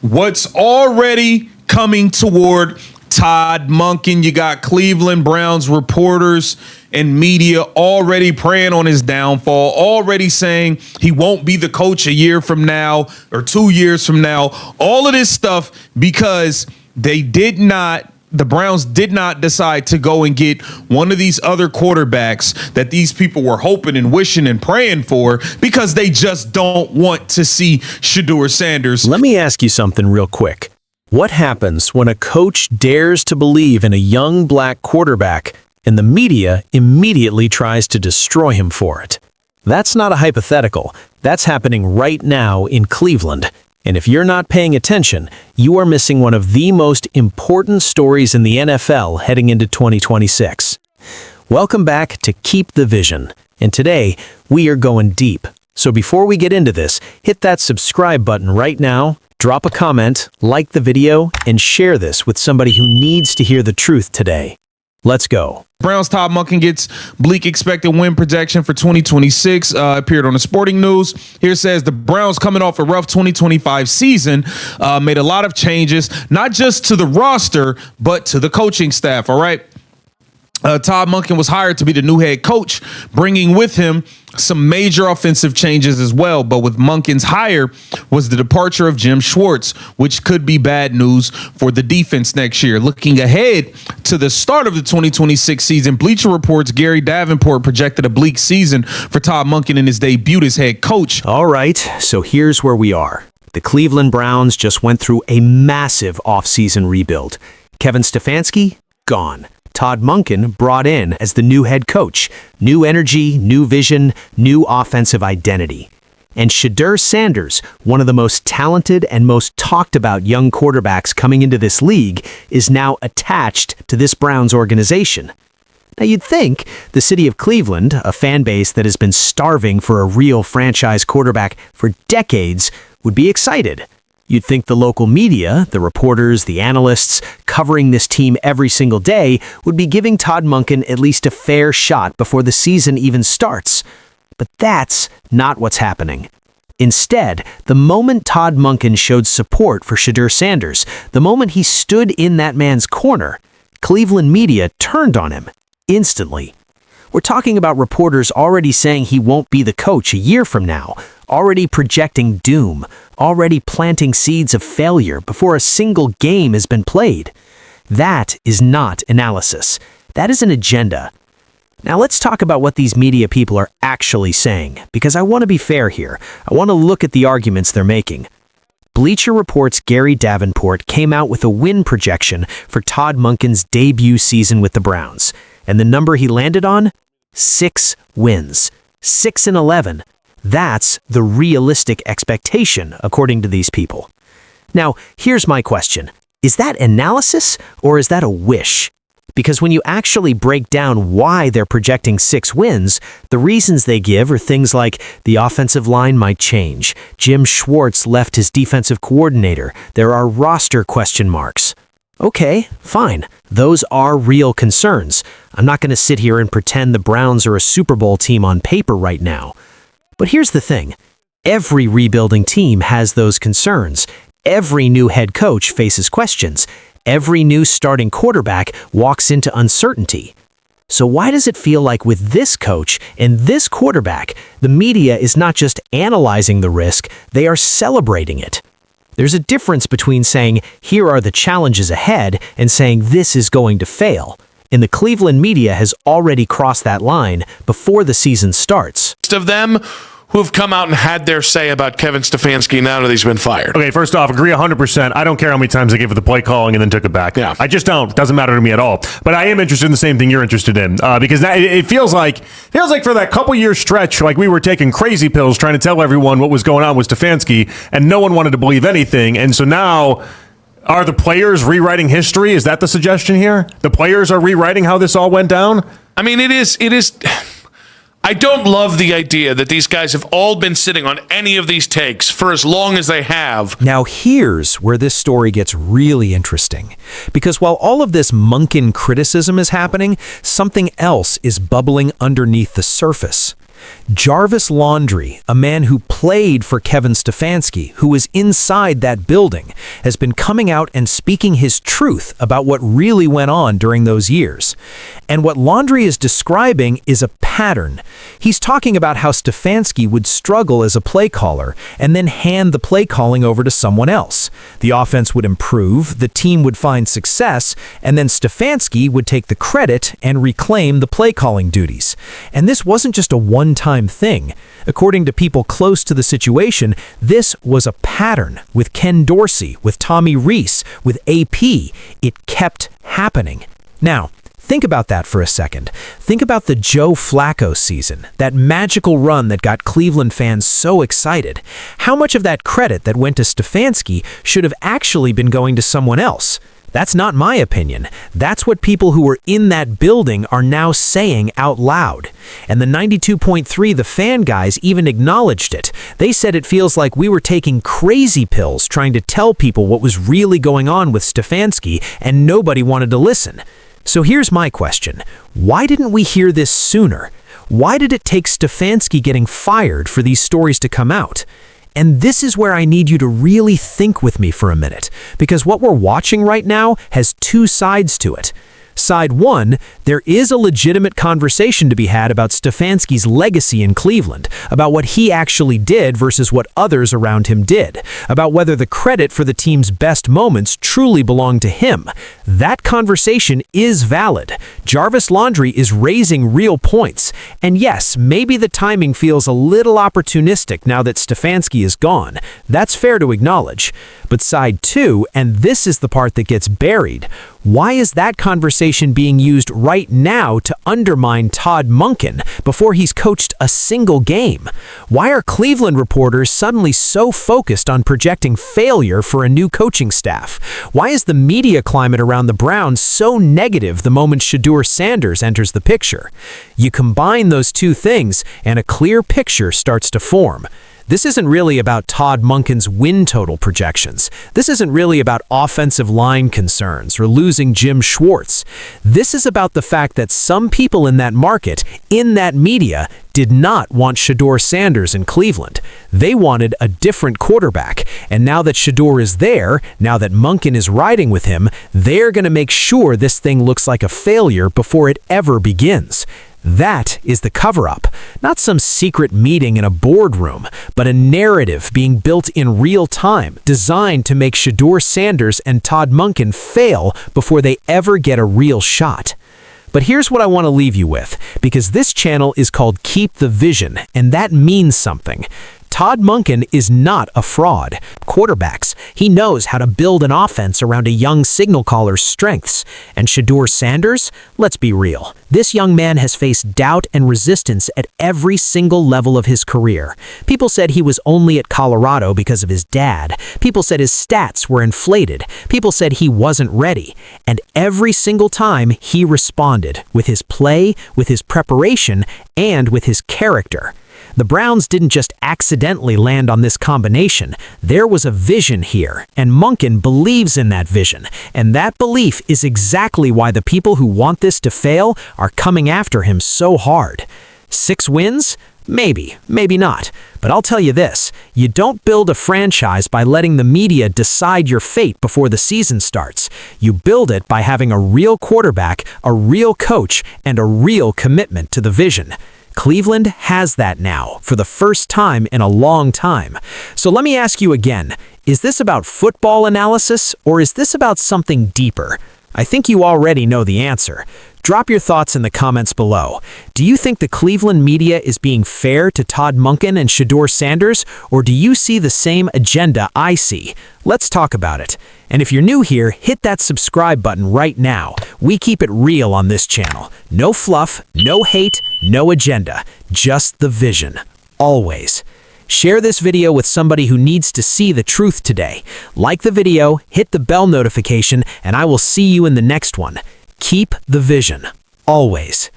what's already coming toward Todd Monken. You got Cleveland Browns reporters and media already preying on his downfall, already saying he won't be the coach a year from now or 2 years from now. All of this stuff because the Browns did not decide to go and get one of these other quarterbacks that these people were hoping and wishing and praying for because they just don't want to see Shedeur Sanders. Let me ask you something real quick. What happens when a coach dares to believe in a young black quarterback and the media immediately tries to destroy him for it? That's not a hypothetical. That's happening right now in Cleveland. And if you're not paying attention, you are missing one of the most important stories in the NFL heading into 2026. Welcome back to Keep the Vision. And today, we are going deep. So before we get into this, hit that subscribe button right now, drop a comment, like the video, and share this with somebody who needs to hear the truth today. Let's go. Browns Todd Monken gets Bleak expected win projection for 2026. Appeared on the Sporting News. Here it says the Browns, coming off a rough 2025 season, made a lot of changes, not just to the roster, but to the coaching staff. All right. Todd Monken was hired to be the new head coach, bringing with him some major offensive changes as well. But with Monken's hire was the departure of Jim Schwartz, which could be bad news for the defense next year. Looking ahead to the start of the 2026 season, Bleacher Report's Gary Davenport projected a bleak season for Todd Monken in his debut as head coach. All right, so here's where we are. The Cleveland Browns just went through a massive offseason rebuild. Kevin Stefanski, gone. Todd Monken brought in as the new head coach. New energy, new vision, new offensive identity. And Shedeur Sanders, one of the most talented and most talked about young quarterbacks coming into this league, is now attached to this Browns organization. Now you'd think the city of Cleveland, a fan base that has been starving for a real franchise quarterback for decades, would be excited. You'd think the local media, the reporters, the analysts covering this team every single day would be giving Todd Monken at least a fair shot before the season even starts. But that's not what's happening. Instead, the moment Todd Monken showed support for Shedeur Sanders, the moment he stood in that man's corner, Cleveland media turned on him instantly. We're talking about reporters already saying he won't be the coach a year from now, already projecting doom, already planting seeds of failure before a single game has been played. That is not analysis. That is an agenda. Now let's talk about what these media people are actually saying, because I want to be fair here. I want to look at the arguments they're making. Bleacher Report's Gary Davenport came out with a win projection for Todd Monken's debut season with the Browns. And the number he landed on? 6 wins. 6-11. That's the realistic expectation, according to these people. Now, here's my question. Is that analysis or is that a wish? Because when you actually break down why they're projecting 6 wins, the reasons they give are things like the offensive line might change, Jim Schwartz left his defensive coordinator, there are roster question marks. Okay, fine. Those are real concerns. I'm not going to sit here and pretend the Browns are a Super Bowl team on paper right now. But here's the thing. Every rebuilding team has those concerns. Every new head coach faces questions. Every new starting quarterback walks into uncertainty. So why does it feel like with this coach and this quarterback, the media is not just analyzing the risk, they are celebrating it? There's a difference between saying, here are the challenges ahead, and saying this is going to fail. And the Cleveland media has already crossed that line before the season starts. Of them who've come out and had their say about Kevin Stefanski now that he's been fired. Okay, first off, agree 100%. I don't care how many times they gave it the play calling and then took it back. Yeah. I just don't. Doesn't matter to me at all. But I am interested in the same thing you're interested in because now it feels like for that couple-year stretch, like we were taking crazy pills trying to tell everyone what was going on with Stafanski, and no one wanted to believe anything. And so now, are the players rewriting history? Is that the suggestion here? The players are rewriting how this all went down? I mean, it is. I don't love the idea that these guys have all been sitting on any of these takes for as long as they have. Now here's where this story gets really interesting. Because while all of this Monken criticism is happening, something else is bubbling underneath the surface. Jarvis Landry, a man who played for Kevin Stefanski, who was inside that building, has been coming out and speaking his truth about what really went on during those years. And what Landry is describing is a pattern. He's talking about how Stafanski would struggle as a play caller and then hand the play calling over to someone else. The offense would improve, the team would find success, and then Stafanski would take the credit and reclaim the play calling duties. And this wasn't just a one-time thing. According to people close to the situation, this was a pattern with Ken Dorsey, with Tommy Reese, with AP. It kept happening. Now, think about that for a second. Think about the Joe Flacco season, that magical run that got Cleveland fans so excited. How much of that credit that went to Stafanski should have actually been going to someone else? That's not my opinion. That's what people who were in that building are now saying out loud. And the 92.3 The Fan guys even acknowledged it. They said it feels like we were taking crazy pills trying to tell people what was really going on with Stafanski, and nobody wanted to listen. So here's my question. Why didn't we hear this sooner? Why did it take Stafanski getting fired for these stories to come out? And this is where I need you to really think with me for a minute, because what we're watching right now has two sides to it. Side one, there is a legitimate conversation to be had about Stefanski's legacy in Cleveland, about what he actually did versus what others around him did, about whether the credit for the team's best moments truly belonged to him. That conversation is valid. Jarvis Landry is raising real points. And yes, maybe the timing feels a little opportunistic now that Stafanski is gone. That's fair to acknowledge. But side two, and this is the part that gets buried, why is that conversation being used right now to undermine Todd Monken before he's coached a single game? Why are Cleveland reporters suddenly so focused on projecting failure for a new coaching staff? Why is the media climate around the Browns so negative the moment Shedeur Sanders enters the picture? You combine those two things and a clear picture starts to form. This isn't really about Todd Monken's win total projections. This isn't really about offensive line concerns or losing Jim Schwartz. This is about the fact that some people in that market, in that media, did not want Shedeur Sanders in Cleveland. They wanted a different quarterback. And now that Shedeur is there, now that Monken is riding with him, they're going to make sure this thing looks like a failure before it ever begins. That is the cover-up. Not some secret meeting in a boardroom, but a narrative being built in real time, designed to make Shedeur Sanders and Todd Monken fail before they ever get a real shot. But here's what I want to leave you with, because this channel is called Keep the Vision, and that means something. Todd Monken is not a fraud. Quarterbacks, he knows how to build an offense around a young signal caller's strengths. And Shedeur Sanders, let's be real. This young man has faced doubt and resistance at every single level of his career. People said he was only at Colorado because of his dad. People said his stats were inflated. People said he wasn't ready. And every single time he responded with his play, with his preparation, and with his character. The Browns didn't just accidentally land on this combination. There was a vision here, and Monken believes in that vision. And that belief is exactly why the people who want this to fail are coming after him so hard. 6 wins? Maybe, maybe not. But I'll tell you this, you don't build a franchise by letting the media decide your fate before the season starts. You build it by having a real quarterback, a real coach, and a real commitment to the vision. Cleveland has that now, for the first time in a long time. So let me ask you again, is this about football analysis, or is this about something deeper? I think you already know the answer. Drop your thoughts in the comments below. Do you think the Cleveland media is being fair to Todd Monken and Shedeur Sanders, or do you see the same agenda I see? Let's talk about it. And if you're new here, hit that subscribe button right now. We keep it real on this channel. No fluff, no hate, no agenda. Just the vision. Always. Share this video with somebody who needs to see the truth today. Like the video, hit the bell notification, and I will see you in the next one. Keep the vision. Always.